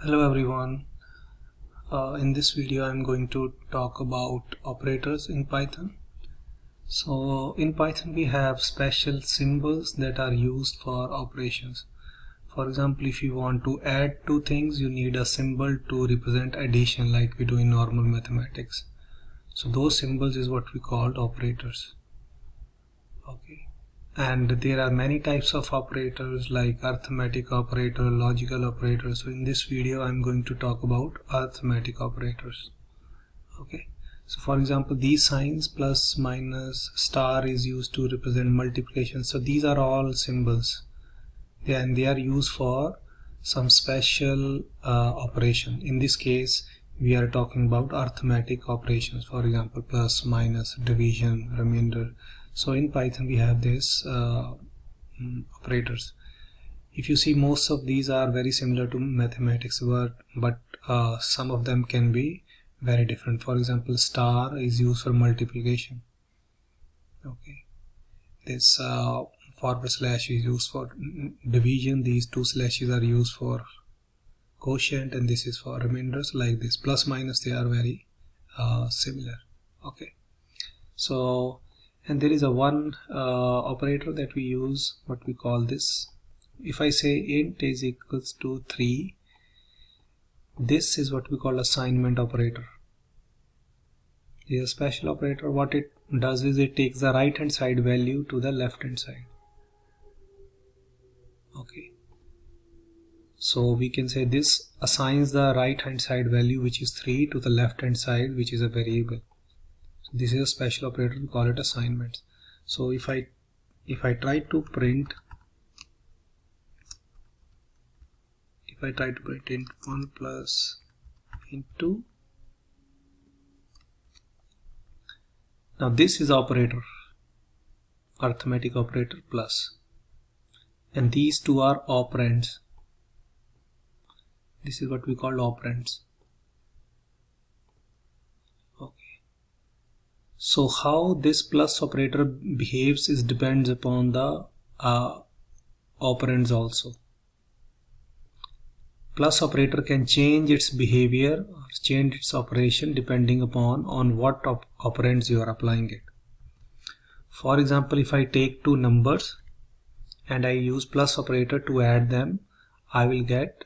Hello everyone. In this video I'm going to talk about operators in Python. So in Python we have special symbols that are used for operations. For example, if you want to add two things, you need a symbol to represent addition like we do in normal mathematics. So those symbols is what we called operators. Okay. And there are many types of operators like arithmetic operator, logical operator. So in this video I'm going to talk about arithmetic operators. Okay, so for example, these signs plus, minus, star is used to represent multiplication. So these are all symbols, and they are used for some special operation. In this case we are talking about arithmetic operations, for example plus, minus, division, remainder. So in Python we have this operators. If you see, most of these are very similar to mathematics, but some of them can be very different. For example, star is used for multiplication. Okay, this forward slash is used for division. These two slashes are used for quotient, and this is for remainders. Like this plus, minus, they are very similar. Okay, so and there is a one operator that we use, what we call this. If I say int is equals to 3, this is what we call assignment operator. It is a special operator. What it does is it takes the right hand side value to the left hand side. Okay, so we can say this assigns the right hand side value, which is 3, to the left hand side, which is a variable. This is a special operator, we call it assignments. So if I try to print int 1 plus int 2, now this is operator, arithmetic operator plus, and these two are operands. This is what we call operands. So how this plus operator behaves is depends upon the operands also. Plus operator can change its behavior or change its operation depending upon on what operands you are applying it. For example, if I take two numbers and I use plus operator to add them, I will get,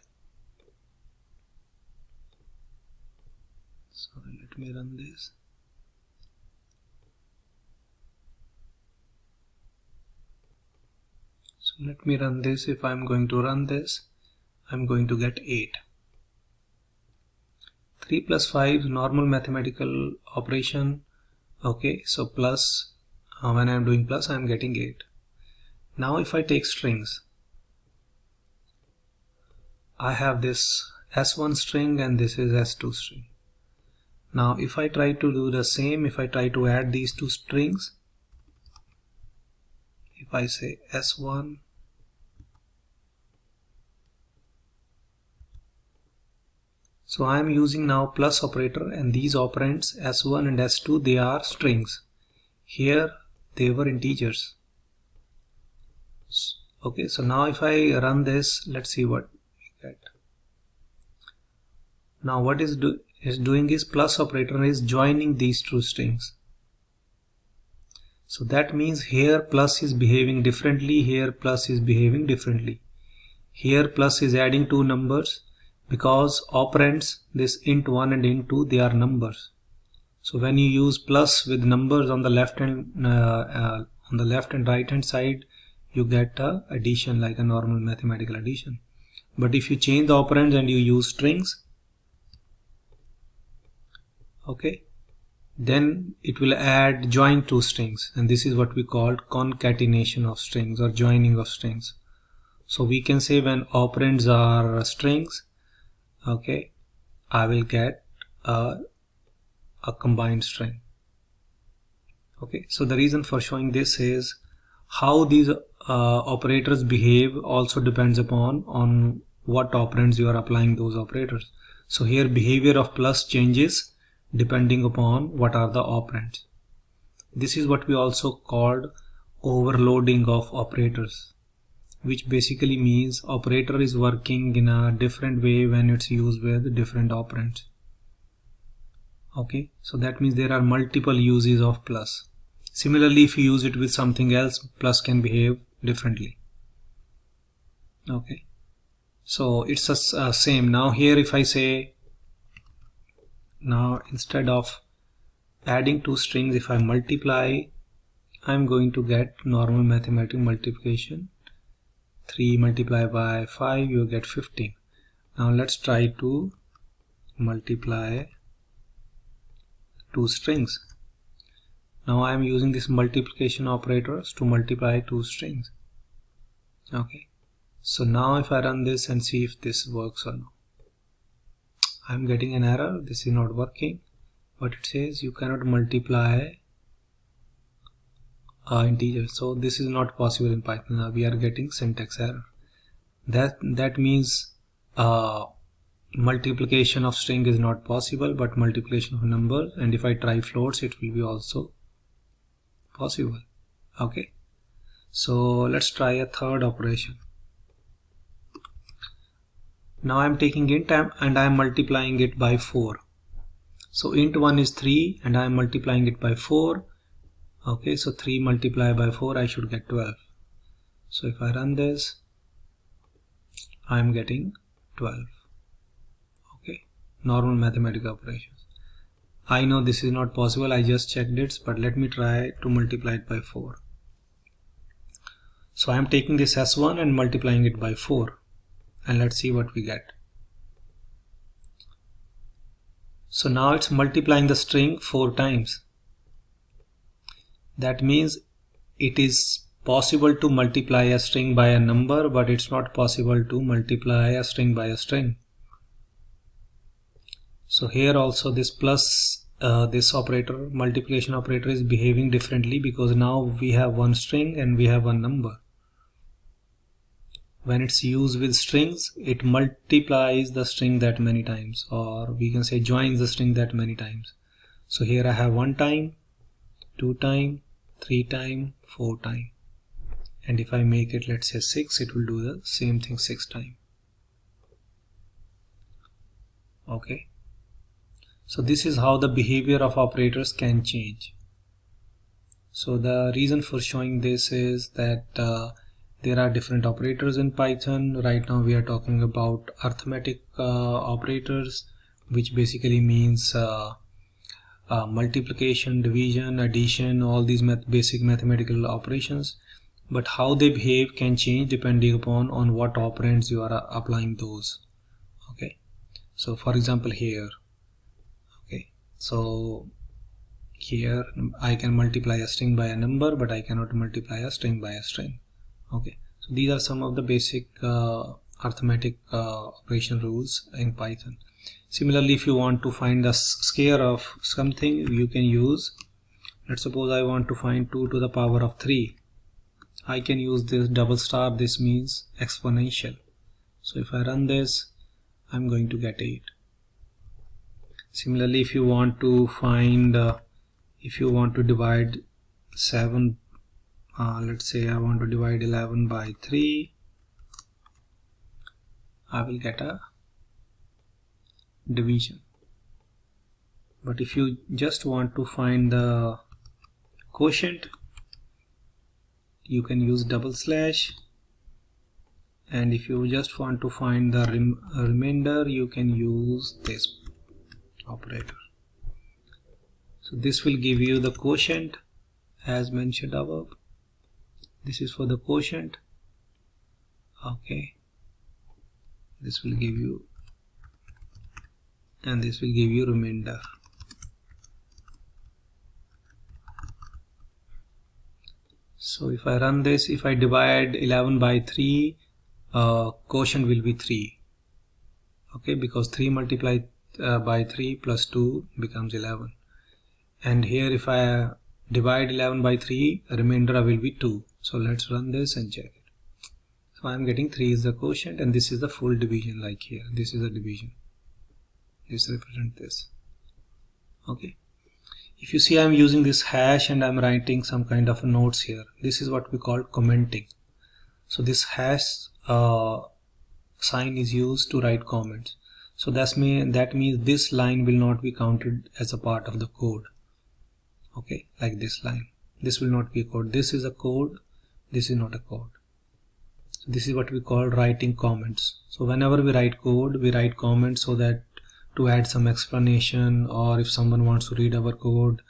sorry, let me run this. Let me run this. If I'm going to run this, I'm going to get 8. 3 plus 5 normal mathematical operation. Okay, so plus, when I'm doing plus, I'm getting 8. Now if I take strings, I have this S1 string and this is S2 string. Now if I try to do the same, if I try to add these two strings, if I say S1 so I am using now plus operator, and these operands S1 and S2, they are strings. Here they were integers. Okay, so now if I run this, let's see what we get. Now what is doing is plus operator is joining these two strings. So that means here plus is behaving differently, here plus is behaving differently. Here plus is adding two numbers, because operands, this int 1 and int 2, they are numbers. So when you use plus with numbers on the left and right hand side, you get a addition like a normal mathematical addition. But if you change the operands and you use strings, okay, then it will join two strings, and this is what we call concatenation of strings or joining of strings. So we can say when operands are strings, okay, I will get a combined string. Okay, so the reason for showing this is how these operators behave also depends upon on what operands you are applying those operators. So here behavior of plus changes depending upon what are the operands. This is what we also called overloading of operators. which basically means operator is working in a different way when it's used with different operands. Okay, so that means there are multiple uses of plus. Similarly, if you use it with something else, plus can behave differently. Okay, so it's a same. Now here if I say, now instead of adding two strings, if I multiply, I'm going to get normal mathematical multiplication. 3 multiplied by 5, you get 15. Now let's try to multiply two strings. Now I am using this multiplication operators to multiply two strings. Okay, so now if I run this and see if this works or not, I'm getting an error. This is not working. But it says you cannot multiply integer. So this is not possible in Python. Now we are getting syntax error. That means multiplication of string is not possible, but multiplication of numbers, and if I try floats, it will be also possible. Okay, so let's try a third operation. Now I'm taking int and I'm multiplying it by 4. So int 1 is 3 and I'm multiplying it by 4. Okay, so 3 multiplied by 4, I should get 12. So if I run this, I'm getting 12. Okay, normal mathematical operations. I know this is not possible, I just checked it, but let me try to multiply it by 4. So I'm taking this S1 and multiplying it by 4, and let's see what we get. So now it's multiplying the string 4 times. That means it is possible to multiply a string by a number, but it's not possible to multiply a string by a string. So here also this plus this operator, multiplication operator, is behaving differently because now we have one string and we have one number. When it's used with strings, it multiplies the string that many times, or we can say joins the string that many times. So here I have 1 time, 2 time, 3 time, 4 time, and if I make it, let's say 6, it will do the same thing 6 times. Okay, so this is how the behavior of operators can change. So the reason for showing this is that there are different operators in Python. Right now we are talking about arithmetic operators, which basically means multiplication, division, addition, all these basic mathematical operations. But how they behave can change depending upon on what operands you are applying those. Okay, so for example here, okay, so here I can multiply a string by a number, but I cannot multiply a string by a string. Okay, so these are some of the basic arithmetic operation rules in Python. Similarly, if you want to find the square of something, you can use, let's suppose I want to find 2 to the power of 3. I can use this double star. This means exponential. So if I run this, I'm going to get 8. Similarly, if you want to find if you want to divide 7, let's say I want to divide 11 by 3, I will get a division. But if you just want to find the quotient, you can use double slash, and if you just want to find the remainder, you can use this operator. So this will give you the quotient as mentioned above. This is for the quotient. Okay, this will give you, and this will give you remainder. So if I run this, if I divide 11 by 3, quotient will be 3. Okay, because 3 multiplied by 3 plus 2 becomes 11. And here if I divide 11 by 3, remainder will be 2. So let's run this and check it. So I am getting 3 is the quotient, and this is the full division. Like here, this is a division. This represents this. Okay, if you see, I'm using this hash and I'm writing some kind of notes here. This is what we call commenting. So this hash sign is used to write comments. So that means this line will not be counted as a part of the code. Okay, like this line. This will not be a code. This is a code. This is not a code. So this is what we call writing comments. So whenever we write code, we write comments so that to add some explanation, or if someone wants to read our code,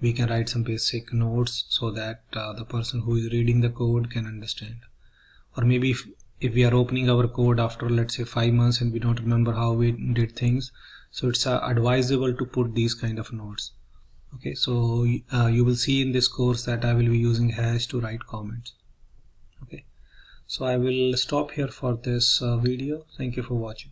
we can write some basic notes so that the person who is reading the code can understand. Or maybe if we are opening our code after, let's say, 5 months and we don't remember how we did things, so it's advisable to put these kind of notes. Okay, so you will see in this course that I will be using hash to write comments. Okay, so I will stop here for this video. Thank you for watching.